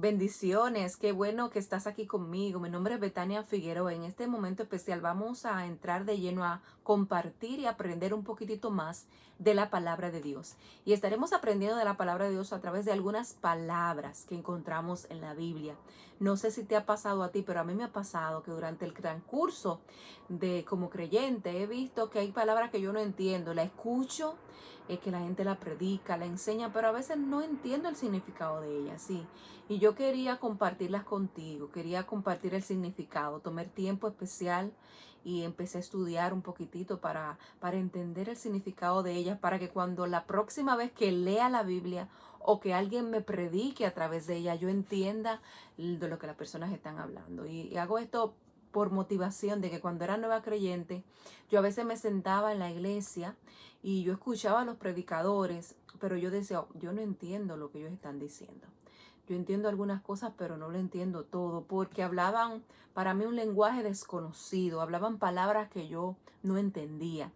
Bendiciones, qué bueno que estás aquí conmigo. Mi nombre es Betania Figueroa. En este momento especial vamos a entrar de lleno a compartir y aprender un poquitito más de la palabra de Dios. Y estaremos aprendiendo de la palabra de Dios a través de algunas palabras que encontramos en la Biblia. No sé si te ha pasado a ti, pero a mí me ha pasado que durante el transcurso de como creyente he visto que hay palabras que yo no entiendo. La escucho, que la gente la predica, la enseña, pero a veces no entiendo el significado de ella, sí. Y yo quería compartirlas contigo, quería compartir el significado, tomé tiempo especial y empecé a estudiar un poquitito para entender el significado de ellas, para que cuando la próxima vez que lea la Biblia o que alguien me predique a través de ella, yo entienda de lo que las personas están hablando. Y hago esto por motivación de que cuando era nueva creyente, yo a veces me sentaba en la iglesia y yo escuchaba a los predicadores, pero yo decía, yo no entiendo lo que ellos están diciendo. Yo entiendo algunas cosas, pero no lo entiendo todo, porque hablaban para mí un lenguaje desconocido, hablaban palabras que yo no entendía.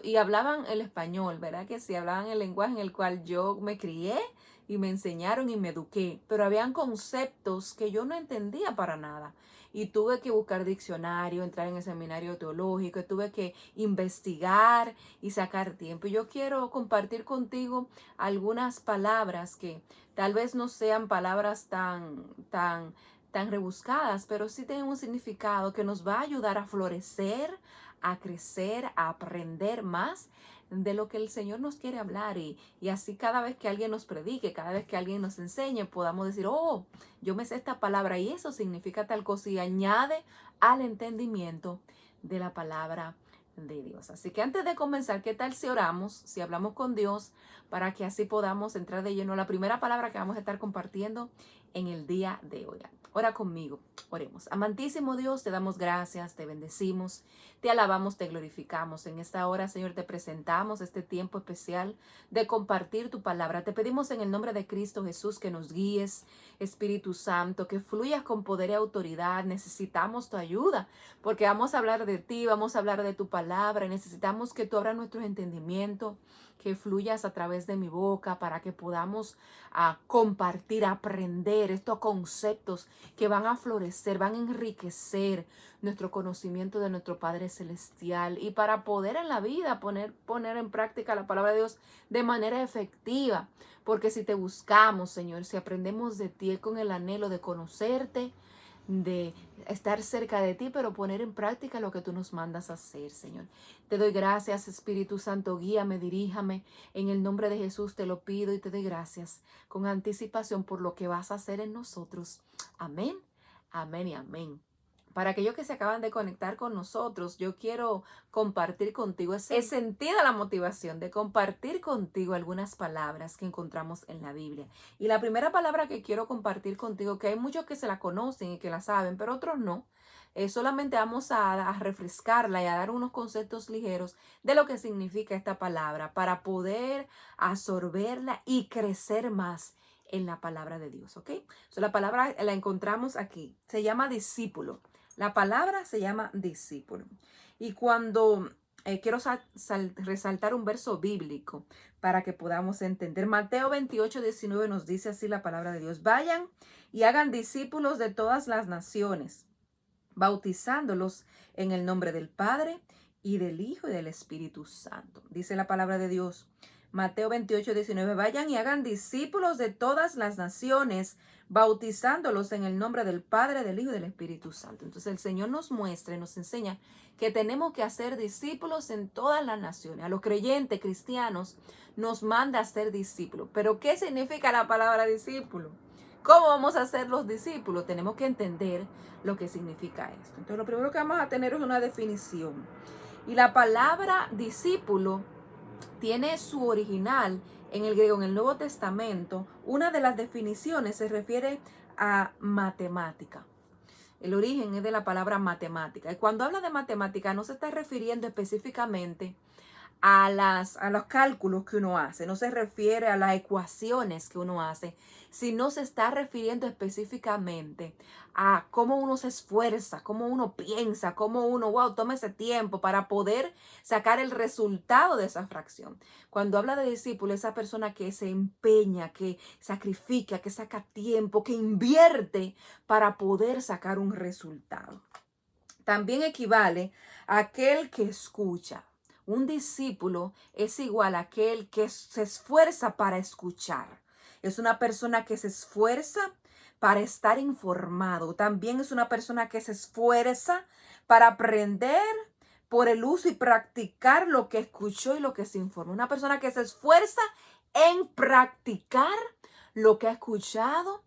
Y hablaban el español, ¿verdad? Que sí, hablaban el lenguaje en el cual yo me crié y me enseñaron y me eduqué, pero habían conceptos que yo no entendía para nada. Y tuve que buscar diccionario, entrar en el seminario teológico, y tuve que investigar y sacar tiempo. Y yo quiero compartir contigo algunas palabras que tal vez no sean palabras tan rebuscadas, pero sí tienen un significado que nos va a ayudar a florecer, a crecer, a aprender más de lo que el Señor nos quiere hablar y así cada vez que alguien nos predique, cada vez que alguien nos enseñe, podamos decir, oh, yo me sé esta palabra y eso significa tal cosa y añade al entendimiento de la palabra de Dios. Así que antes de comenzar, ¿qué tal si oramos, si hablamos con Dios para que así podamos entrar de lleno a la primera palabra que vamos a estar compartiendo en el día de hoy? Ora conmigo, oremos. Amantísimo Dios, te damos gracias, te bendecimos, te alabamos, te glorificamos. En esta hora, Señor, te presentamos este tiempo especial de compartir tu palabra. Te pedimos en el nombre de Cristo Jesús que nos guíes, Espíritu Santo, que fluyas con poder y autoridad. Necesitamos tu ayuda porque vamos a hablar de ti, vamos a hablar de tu palabra. Necesitamos que tú abras nuestro entendimiento, que fluyas a través de mi boca para que podamos compartir, aprender estos conceptos que van a florecer, van a enriquecer nuestro conocimiento de nuestro Padre Celestial y para poder en la vida poner en práctica la palabra de Dios de manera efectiva. Porque si te buscamos, Señor, si aprendemos de ti con el anhelo de conocerte, de estar cerca de ti, pero poner en práctica lo que tú nos mandas a hacer, Señor. Te doy gracias, Espíritu Santo, guíame, diríjame. En el nombre de Jesús te lo pido y te doy gracias con anticipación por lo que vas a hacer en nosotros. Amén, amén y amén. Para aquellos que se acaban de conectar con nosotros, yo quiero compartir contigo, he sentido la motivación de compartir contigo algunas palabras que encontramos en la Biblia. Y la primera palabra que quiero compartir contigo, que hay muchos que se la conocen y que la saben, pero otros no, solamente vamos a refrescarla y a dar unos conceptos ligeros de lo que significa esta palabra para poder absorberla y crecer más en la palabra de Dios, ¿ok? La palabra la encontramos aquí, se llama discípulo. La palabra se llama discípulo. Y cuando quiero resaltar un verso bíblico para que podamos entender. Mateo 28:19 nos dice así la palabra de Dios. Vayan y hagan discípulos de todas las naciones, bautizándolos en el nombre del Padre y del Hijo y del Espíritu Santo. Dice la palabra de Dios. Mateo 28:19, vayan y hagan discípulos de todas las naciones, bautizándolos en el nombre del Padre, del Hijo y del Espíritu Santo. Entonces el Señor nos muestra y nos enseña que tenemos que hacer discípulos en todas las naciones. A los creyentes cristianos nos manda a ser discípulos. ¿Pero qué significa la palabra discípulo? ¿Cómo vamos a ser los discípulos? Tenemos que entender lo que significa esto. Entonces lo primero que vamos a tener es una definición. Y la palabra discípulo tiene su original en el griego, en el Nuevo Testamento. Una de las definiciones se refiere a matemática. El origen es de la palabra matemática. Y cuando habla de matemática no se está refiriendo específicamente a los cálculos que uno hace, no se refiere a las ecuaciones que uno hace, sino se está refiriendo específicamente a cómo uno se esfuerza, cómo uno piensa, cómo uno, wow, toma ese tiempo para poder sacar el resultado de esa fracción. Cuando habla de discípulo, esa persona que se empeña, que sacrifica, que saca tiempo, que invierte para poder sacar un resultado. También equivale a aquel que escucha. Un discípulo es igual a aquel que se esfuerza para escuchar. Es una persona que se esfuerza para estar informado. También es una persona que se esfuerza para aprender por el uso y practicar lo que escuchó y lo que se informó. Una persona que se esfuerza en practicar lo que ha escuchado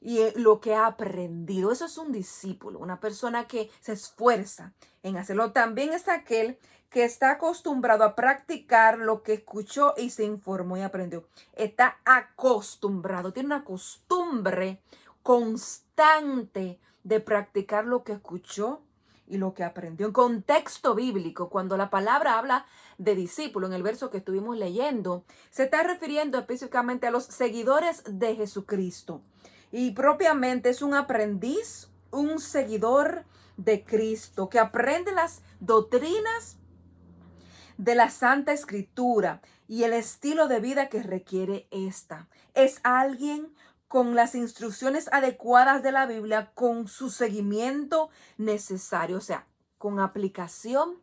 y lo que ha aprendido. Eso es un discípulo, una persona que se esfuerza en hacerlo. También es aquel que está acostumbrado a practicar lo que escuchó y se informó y aprendió. Está acostumbrado, tiene una costumbre constante de practicar lo que escuchó y lo que aprendió. En contexto bíblico, cuando la palabra habla de discípulo, en el verso que estuvimos leyendo, se está refiriendo específicamente a los seguidores de Jesucristo. Y propiamente es un aprendiz, un seguidor de Cristo, que aprende las doctrinas de la Santa Escritura y el estilo de vida que requiere esta. Es alguien con las instrucciones adecuadas de la Biblia, con su seguimiento necesario, o sea, con aplicación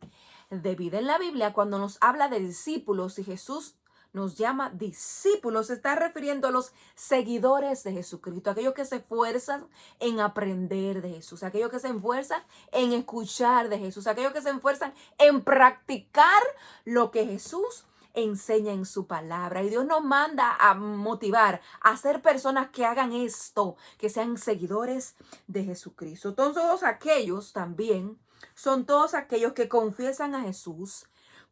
de vida. En la Biblia, cuando nos habla de discípulos y Jesús nos llama discípulos, se está refiriendo a los seguidores de Jesucristo, aquellos que se esfuerzan en aprender de Jesús, aquellos que se esfuerzan en escuchar de Jesús, aquellos que se esfuerzan en practicar lo que Jesús enseña en su palabra. Y Dios nos manda a motivar a ser personas que hagan esto, que sean seguidores de Jesucristo. Todos aquellos también son todos aquellos que confiesan a Jesús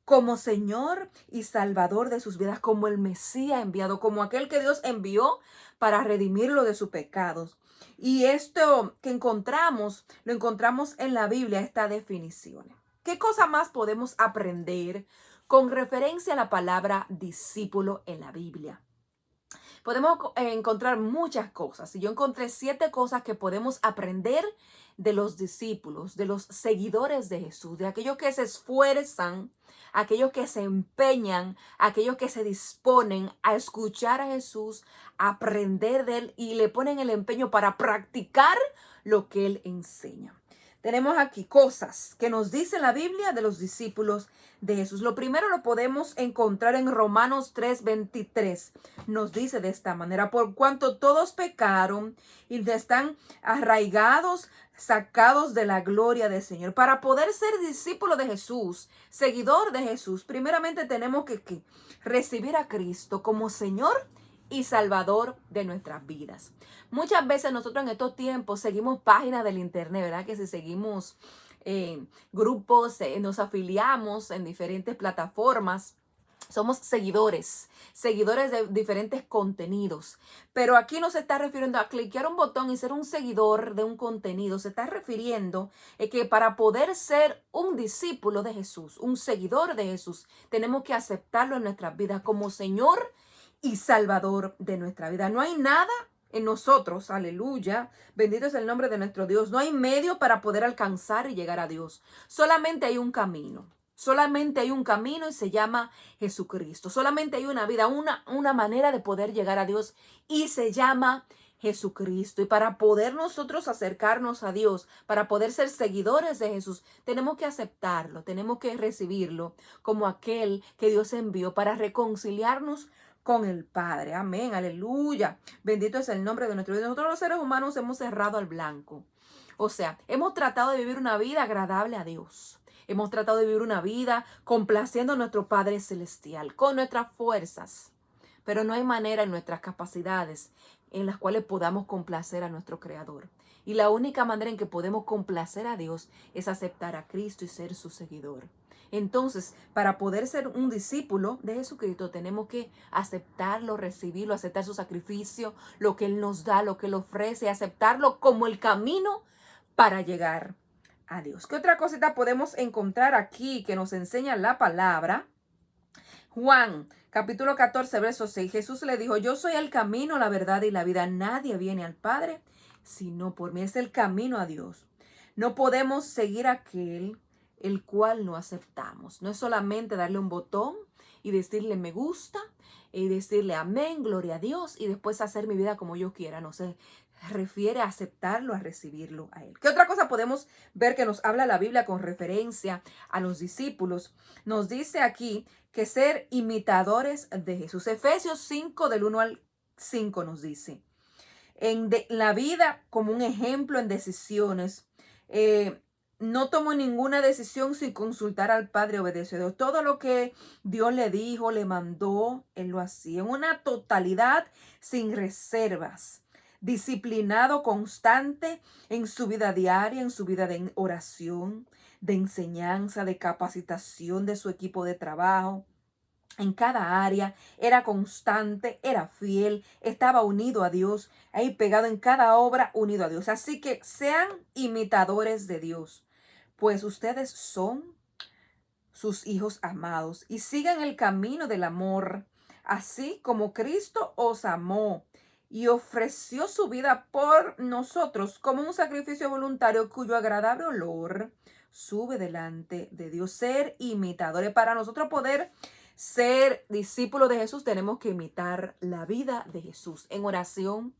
como Señor y Salvador de sus vidas, como el Mesías enviado, como aquel que Dios envió para redimirlo de sus pecados. Y esto que encontramos, lo encontramos en la Biblia, esta definición. ¿Qué cosa más podemos aprender con referencia a la palabra discípulo en la Biblia? Podemos encontrar muchas cosas. Y yo encontré 7 cosas que podemos aprender de los discípulos, de los seguidores de Jesús, de aquellos que se esfuerzan, aquellos que se empeñan, aquellos que se disponen a escuchar a Jesús, a aprender de él y le ponen el empeño para practicar lo que él enseña. Tenemos aquí cosas que nos dice la Biblia de los discípulos de Jesús. Lo primero lo podemos encontrar en Romanos 3:23. Nos dice de esta manera: por cuanto todos pecaron y están arraigados, sacados de la gloria del Señor. Para poder ser discípulo de Jesús, seguidor de Jesús, primeramente tenemos que recibir a Cristo como Señor y Salvador de nuestras vidas. Muchas veces nosotros en estos tiempos seguimos páginas del internet, ¿verdad? Que si seguimos grupos, nos afiliamos en diferentes plataformas. Somos seguidores de diferentes contenidos. Pero aquí no se está refiriendo a cliquear un botón y ser un seguidor de un contenido. Se está refiriendo a que para poder ser un discípulo de Jesús, un seguidor de Jesús, tenemos que aceptarlo en nuestras vidas como Señor y Salvador de nuestra vida. No hay nada en nosotros, aleluya, bendito es el nombre de nuestro Dios. No hay medio para poder alcanzar y llegar a Dios. Solamente hay un camino. Solamente hay un camino y se llama Jesucristo. Solamente hay una vida, una manera de poder llegar a Dios y se llama Jesucristo. Y para poder nosotros acercarnos a Dios, para poder ser seguidores de Jesús, tenemos que aceptarlo, tenemos que recibirlo como aquel que Dios envió para reconciliarnos con el Padre. Amén, aleluya. Bendito es el nombre de nuestro Dios. Nosotros los seres humanos hemos cerrado al blanco. O sea, hemos tratado de vivir una vida agradable a Dios. Hemos tratado de vivir una vida complaciendo a nuestro Padre Celestial con nuestras fuerzas. Pero no hay manera en nuestras capacidades en las cuales podamos complacer a nuestro Creador. Y la única manera en que podemos complacer a Dios es aceptar a Cristo y ser su seguidor. Entonces, para poder ser un discípulo de Jesucristo, tenemos que aceptarlo, recibirlo, aceptar su sacrificio, lo que Él nos da, lo que Él ofrece, aceptarlo como el camino para llegar a Dios. ¿Qué otra cosita podemos encontrar aquí que nos enseña la palabra? Juan, capítulo 14, verso 6. Jesús le dijo, yo soy el camino, la verdad y la vida. Nadie viene al Padre sino por mí. Es el camino a Dios. No podemos seguir aquel el cual no aceptamos. No es solamente darle un botón y decirle me gusta y decirle amén, gloria a Dios y después hacer mi vida como yo quiera. No se refiere a aceptarlo, a recibirlo a Él. ¿Qué otra cosa podemos ver que nos habla la Biblia con referencia a los discípulos? Nos dice aquí que ser imitadores de Jesús. Efesios 5 del 1 al 5 nos dice, la vida como un ejemplo en decisiones, no tomó ninguna decisión sin consultar al Padre, obedeció a Dios. Todo lo que Dios le dijo, le mandó, Él lo hacía en una totalidad sin reservas. Disciplinado, constante en su vida diaria, en su vida de oración, de enseñanza, de capacitación de su equipo de trabajo. En cada área, era constante, era fiel, estaba unido a Dios, ahí pegado en cada obra, unido a Dios. Así que sean imitadores de Dios, pues ustedes son sus hijos amados y sigan el camino del amor, así como Cristo os amó y ofreció su vida por nosotros como un sacrificio voluntario cuyo agradable olor sube delante de Dios. Ser imitadores. Para nosotros poder ser discípulos de Jesús tenemos que imitar la vida de Jesús en oración,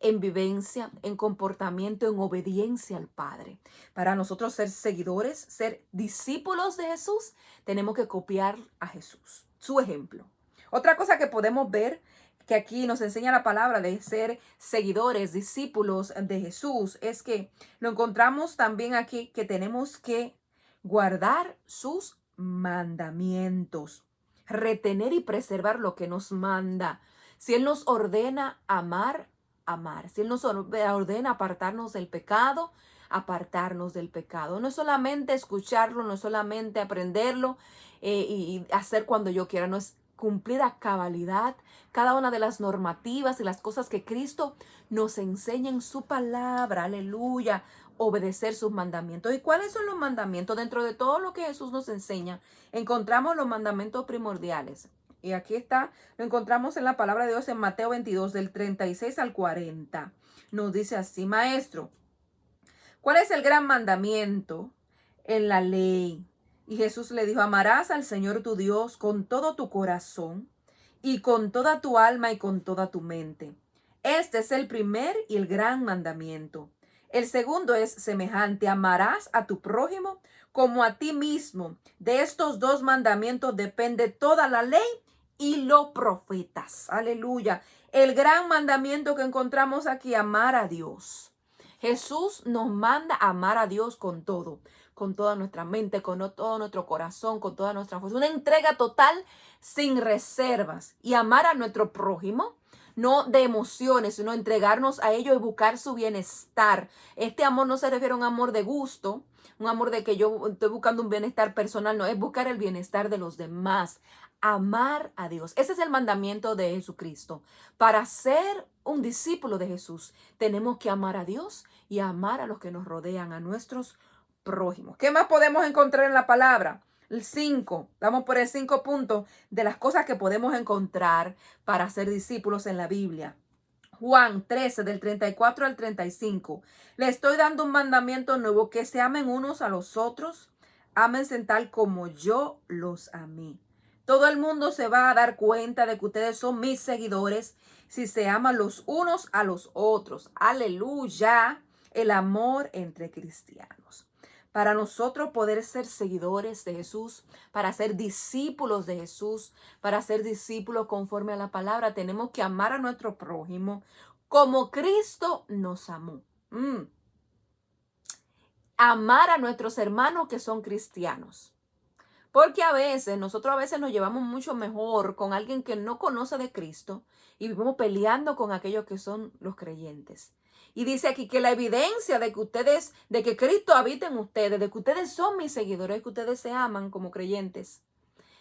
en vivencia, en comportamiento, en obediencia al Padre. Para nosotros ser seguidores, ser discípulos de Jesús, tenemos que copiar a Jesús, su ejemplo. Otra cosa que podemos ver que aquí nos enseña la palabra de ser seguidores, discípulos de Jesús, es que lo encontramos también aquí que tenemos que guardar sus mandamientos, retener y preservar lo que nos manda. Si Él nos ordena amar, amar. Si Él nos ordena apartarnos del pecado, apartarnos del pecado. No es solamente escucharlo, no es solamente aprenderlo y hacer cuando yo quiera, no es cumplir a cabalidad cada una de las normativas y las cosas que Cristo nos enseña en su palabra. Aleluya. Obedecer sus mandamientos. ¿Y cuáles son los mandamientos? Dentro de todo lo que Jesús nos enseña, encontramos los mandamientos primordiales. Y aquí está, lo encontramos en la palabra de Dios en Mateo 22, del 36 al 40. Nos dice así, maestro, ¿cuál es el gran mandamiento en la ley? Y Jesús le dijo, amarás al Señor tu Dios con todo tu corazón y con toda tu alma y con toda tu mente. Este es el primer y el gran mandamiento. El segundo es semejante, amarás a tu prójimo como a ti mismo. De estos dos mandamientos depende toda la ley y los profetas. Aleluya. El gran mandamiento que encontramos aquí, amar a Dios. Jesús nos manda a amar a Dios con toda nuestra mente, con todo nuestro corazón, con toda nuestra fuerza. Una entrega total sin reservas. Y amar a nuestro prójimo, no de emociones, sino entregarnos a ellos y buscar su bienestar. Este amor no se refiere a un amor de gusto, un amor de que yo estoy buscando un bienestar personal, no, es buscar el bienestar de los demás. Amar a Dios. Ese es el mandamiento de Jesucristo. Para ser un discípulo de Jesús, tenemos que amar a Dios y amar a los que nos rodean, a nuestros prójimos. ¿Qué más podemos encontrar en la palabra? El 5. Vamos por el 5 puntos de las cosas que podemos encontrar para ser discípulos en la Biblia. Juan 13, del 34 al 35. Le estoy dando un mandamiento nuevo, que se amen unos a los otros. Ámense tal como yo los amé. Todo el mundo se va a dar cuenta de que ustedes son mis seguidores si se aman los unos a los otros. Aleluya. El amor entre cristianos. Para nosotros poder ser seguidores de Jesús, para ser discípulos de Jesús, para ser discípulos conforme a la palabra, tenemos que amar a nuestro prójimo como Cristo nos amó. Amar a nuestros hermanos que son cristianos. Porque nosotros a veces nos llevamos mucho mejor con alguien que no conoce de Cristo y vivimos peleando con aquellos que son los creyentes. Y dice aquí que la evidencia de que Cristo habita en ustedes, de que ustedes son mis seguidores, que ustedes se aman como creyentes.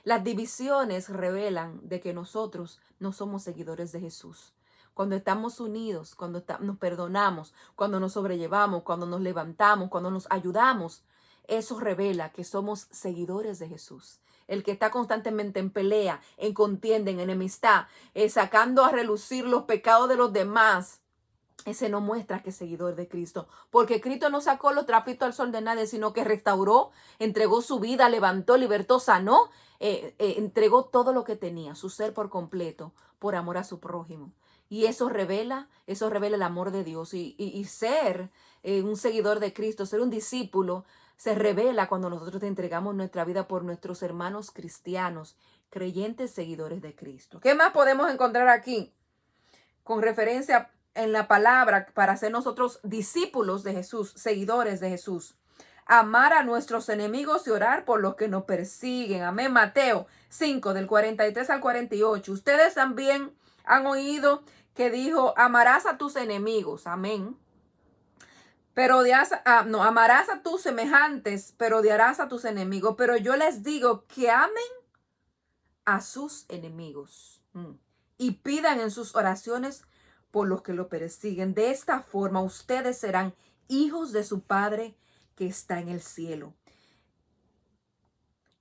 Las divisiones revelan de que nosotros no somos seguidores de Jesús. Cuando estamos unidos, cuando nos perdonamos, cuando nos sobrellevamos, cuando nos levantamos, cuando nos ayudamos, eso revela que somos seguidores de Jesús. el que está constantemente en pelea, en contienda, en enemistad, sacando a relucir los pecados de los demás, ese no muestra que es seguidor de Cristo, porque Cristo no sacó los trapitos al sol de nadie, sino que restauró, entregó su vida, levantó, libertó, sanó, entregó todo lo que tenía, su ser por completo, por amor a su prójimo. Y eso revela el amor de Dios. Y ser un seguidor de Cristo, ser un discípulo, se revela cuando nosotros entregamos nuestra vida por nuestros hermanos cristianos, creyentes, seguidores de Cristo. ¿Qué más podemos encontrar aquí? Con referencia en la palabra para ser nosotros discípulos de Jesús, seguidores de Jesús. Amar a nuestros enemigos y orar por los que nos persiguen. Amén. Mateo 5, del 43 al 48. Ustedes también han oído que dijo, amarás a tus enemigos. Amén. Pero amarás a tus semejantes, pero odiarás a tus enemigos. Pero yo les digo que amen a sus enemigos y pidan en sus oraciones por los que lo persiguen. De esta forma ustedes serán hijos de su Padre que está en el cielo.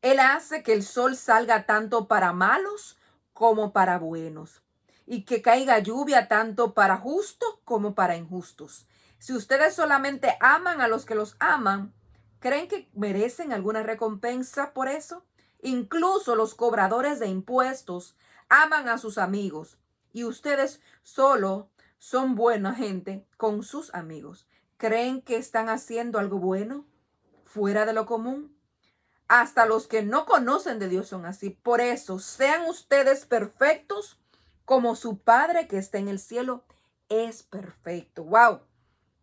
Él hace que el sol salga tanto para malos como para buenos, y que caiga lluvia tanto para justos como para injustos. Si ustedes solamente aman a los que los aman, ¿creen que merecen alguna recompensa por eso? Incluso los cobradores de impuestos aman a sus amigos, y ustedes solo son buena gente con sus amigos. ¿Creen que están haciendo algo bueno fuera de lo común? Hasta los que no conocen de Dios son así. Por eso, sean ustedes perfectos como su Padre que está en el cielo es perfecto. ¡Wow!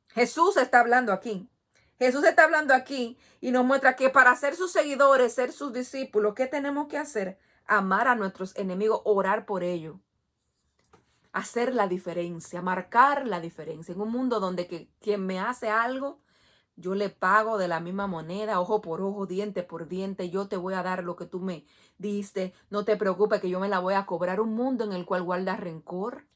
Jesús está hablando aquí. Jesús está hablando aquí y nos muestra que para ser sus seguidores, ser sus discípulos, ¿qué tenemos que hacer? Amar a nuestros enemigos, orar por ellos. Hacer la diferencia, marcar la diferencia. En un mundo donde quien me hace algo, yo le pago de la misma moneda, ojo por ojo, diente por diente. Yo te voy a dar lo que tú me diste. No te preocupes que yo me la voy a cobrar. Un mundo en el cual guarda rencor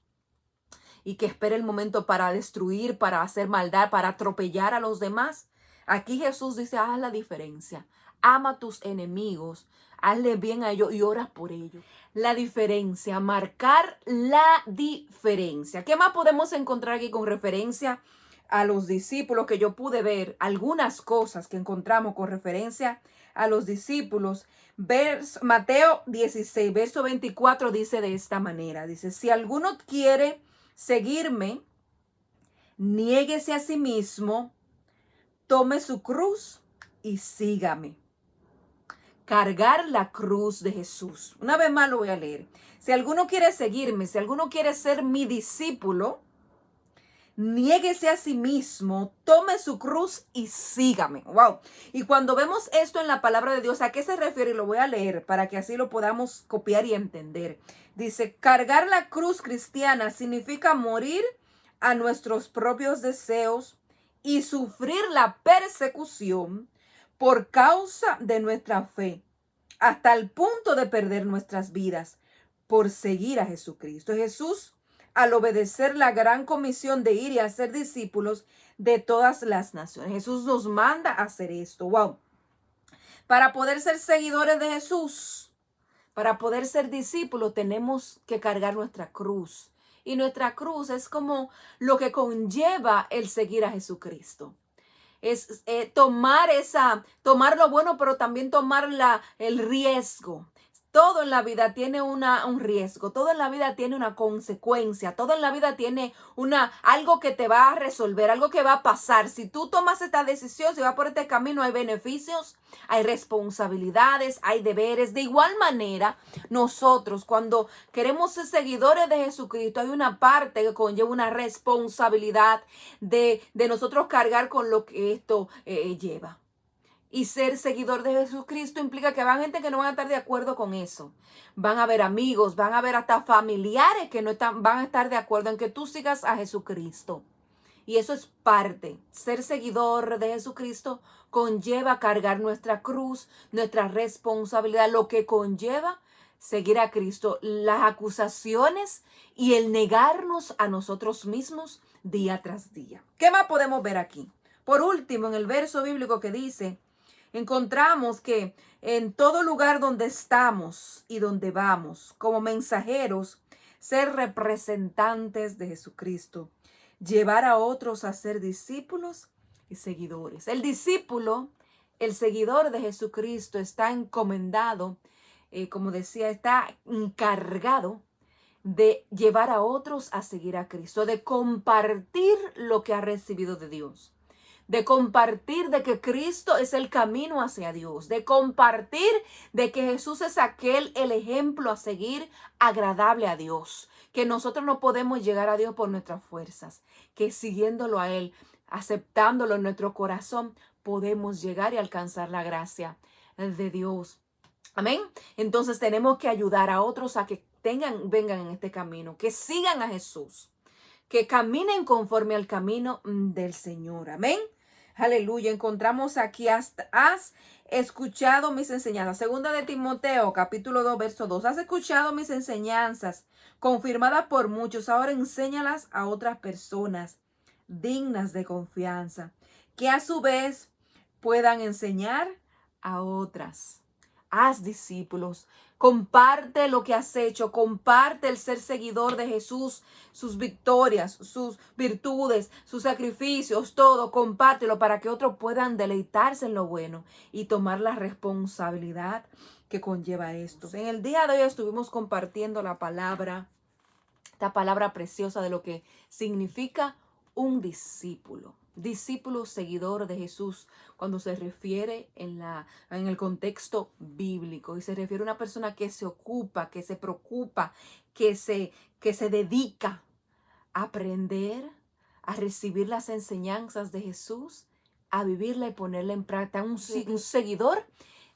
y que espera el momento para destruir, para hacer maldad, para atropellar a los demás. Aquí Jesús dice, haz la diferencia. Ama a tus enemigos, hazle bien a ellos y ora por ellos. La diferencia, marcar la diferencia. ¿Qué más podemos encontrar aquí con referencia a los discípulos? Que yo pude ver algunas cosas que encontramos con referencia a los discípulos. Mateo 16, verso 24 dice de esta manera. Dice, si alguno quiere seguirme, niéguese a sí mismo, tome su cruz y sígame. Cargar la cruz de Jesús. Una vez más lo voy a leer. Si alguno quiere seguirme, si alguno quiere ser mi discípulo, niéguese a sí mismo, tome su cruz y sígame. Wow. Y cuando vemos esto en la palabra de Dios, ¿a qué se refiere? Y lo voy a leer para que así lo podamos copiar y entender. Dice, cargar la cruz cristiana significa morir a nuestros propios deseos y sufrir la persecución por causa de nuestra fe, hasta el punto de perder nuestras vidas por seguir a Jesucristo. Jesús, al obedecer la gran comisión de ir y hacer discípulos de todas las naciones, Jesús nos manda a hacer esto. Wow. Para poder ser seguidores de Jesús, para poder ser discípulos, tenemos que cargar nuestra cruz. Y nuestra cruz es como lo que conlleva el seguir a Jesucristo. Es tomar lo bueno, pero también tomar el riesgo. Todo en la vida tiene un riesgo, todo en la vida tiene una consecuencia, todo en la vida tiene algo que te va a resolver, algo que va a pasar. Si tú tomas esta decisión, si vas por este camino, hay beneficios, hay responsabilidades, hay deberes. De igual manera, nosotros cuando queremos ser seguidores de Jesucristo, hay una parte que conlleva una responsabilidad de nosotros cargar con lo que esto lleva. Y ser seguidor de Jesucristo implica que van gente que no van a estar de acuerdo con eso. Van a haber amigos, van a haber hasta familiares que van a estar de acuerdo en que tú sigas a Jesucristo. Y eso es parte. Ser seguidor de Jesucristo conlleva cargar nuestra cruz, nuestra responsabilidad, lo que conlleva seguir a Cristo, las acusaciones y el negarnos a nosotros mismos día tras día. ¿Qué más podemos ver aquí? Por último, en el verso bíblico que dice, encontramos que en todo lugar donde estamos y donde vamos, como mensajeros, ser representantes de Jesucristo, llevar a otros a ser discípulos y seguidores. El discípulo, el seguidor de Jesucristo está encomendado, como decía, está encargado de llevar a otros a seguir a Cristo, de compartir lo que ha recibido de Dios, de compartir de que Cristo es el camino hacia Dios, de compartir de que Jesús es el ejemplo a seguir agradable a Dios, que nosotros no podemos llegar a Dios por nuestras fuerzas, que siguiéndolo a Él, aceptándolo en nuestro corazón, podemos llegar y alcanzar la gracia de Dios. Amén. Entonces tenemos que ayudar a otros a que vengan en este camino, que sigan a Jesús, que caminen conforme al camino del Señor. Amén. Aleluya. Encontramos aquí hasta has escuchado mis enseñanzas. Segunda de Timoteo, capítulo 2, verso 2. Has escuchado mis enseñanzas, confirmadas por muchos. Ahora enséñalas a otras personas dignas de confianza, que a su vez puedan enseñar a otras. Haz discípulos, comparte lo que has hecho, comparte el ser seguidor de Jesús, sus victorias, sus virtudes, sus sacrificios, todo, compártelo para que otros puedan deleitarse en lo bueno y tomar la responsabilidad que conlleva esto. En el día de hoy estuvimos compartiendo la palabra, esta palabra preciosa de lo que significa un discípulo. Discípulo seguidor de Jesús, cuando se refiere en el contexto bíblico, y se refiere a una persona que se ocupa, que se preocupa, que se dedica a aprender, a recibir las enseñanzas de Jesús, a vivirla y ponerla en práctica, un seguidor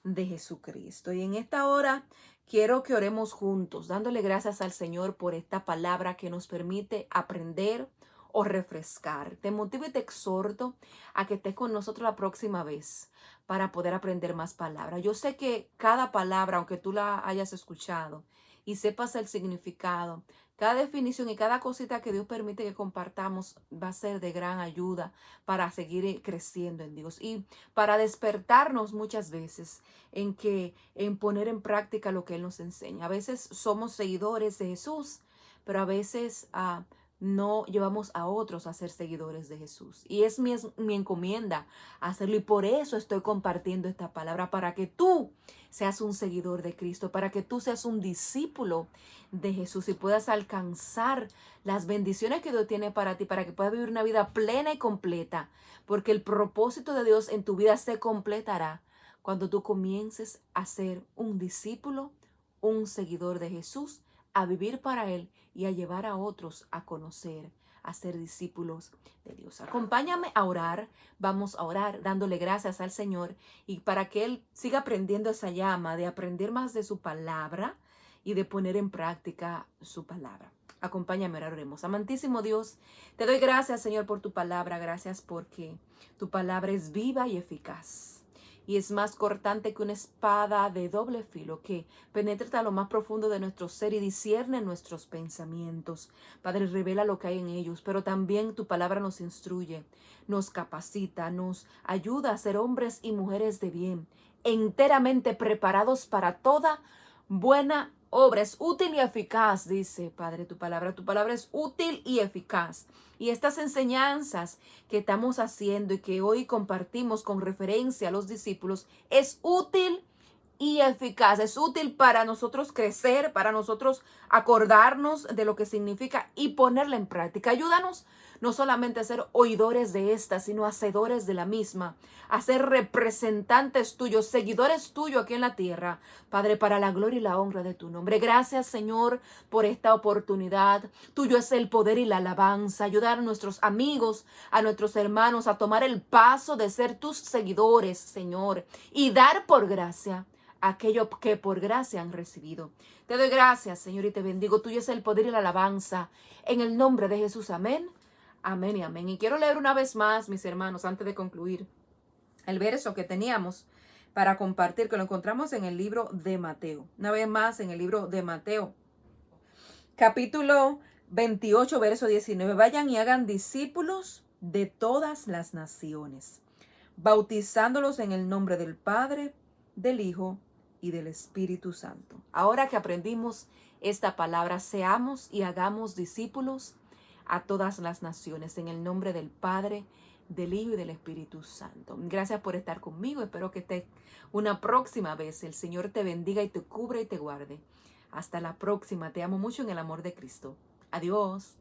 de Jesucristo. Y en esta hora quiero que oremos juntos, dándole gracias al Señor por esta palabra que nos permite aprender o refrescar. Te motivo y te exhorto a que estés con nosotros la próxima vez para poder aprender más palabras. Yo sé que cada palabra, aunque tú la hayas escuchado y sepas el significado, cada definición y cada cosita que Dios permite que compartamos va a ser de gran ayuda para seguir creciendo en Dios y para despertarnos muchas veces en poner en práctica lo que Él nos enseña. A veces somos seguidores de Jesús, pero a veces no llevamos a otros a ser seguidores de Jesús. Y es mi encomienda hacerlo. Y por eso estoy compartiendo esta palabra, para que tú seas un seguidor de Cristo, para que tú seas un discípulo de Jesús y puedas alcanzar las bendiciones que Dios tiene para ti, para que puedas vivir una vida plena y completa. Porque el propósito de Dios en tu vida se completará cuando tú comiences a ser un discípulo, un seguidor de Jesús, a vivir para Él y a llevar a otros a conocer, a ser discípulos de Dios. Acompáñame a orar. Vamos a orar dándole gracias al Señor y para que Él siga prendiendo esa llama de aprender más de su palabra y de poner en práctica su palabra. Acompáñame a orar, oremos. Amantísimo Dios, te doy gracias, Señor, por tu palabra. Gracias porque tu palabra es viva y eficaz. Y es más cortante que una espada de doble filo que penetra hasta lo más profundo de nuestro ser y discierne nuestros pensamientos. Padre, revela lo que hay en ellos, pero también tu palabra nos instruye, nos capacita, nos ayuda a ser hombres y mujeres de bien, enteramente preparados para toda buena obra. Es útil y eficaz, dice Padre tu palabra. Tu palabra es útil y eficaz. Y estas enseñanzas que estamos haciendo y que hoy compartimos con referencia a los discípulos es útil y eficaz. Es útil para nosotros crecer, para nosotros acordarnos de lo que significa y ponerla en práctica. Ayúdanos no solamente a ser oidores de esta, sino hacedores de la misma, a ser representantes tuyos, seguidores tuyos aquí en la tierra, Padre, para la gloria y la honra de tu nombre. Gracias, Señor, por esta oportunidad. Tuyo es el poder y la alabanza. Ayudar a nuestros amigos, a nuestros hermanos a tomar el paso de ser tus seguidores, Señor, y dar por gracia aquello que por gracia han recibido. Te doy gracias, Señor, y te bendigo. Tuyo es el poder y la alabanza. En el nombre de Jesús, amén. Amén y amén. Y quiero leer una vez más, mis hermanos, antes de concluir, el verso que teníamos para compartir, que lo encontramos en el libro de Mateo. Una vez más, en el libro de Mateo, capítulo 28, verso 19. Vayan y hagan discípulos de todas las naciones, bautizándolos en el nombre del Padre, del Hijo y del Espíritu Santo. Ahora que aprendimos esta palabra, seamos y hagamos discípulos a todas las naciones en el nombre del Padre, del Hijo y del Espíritu Santo. Gracias por estar conmigo. Espero que estés una próxima vez. El Señor te bendiga y te cubra y te guarde. Hasta la próxima. Te amo mucho en el amor de Cristo. Adiós.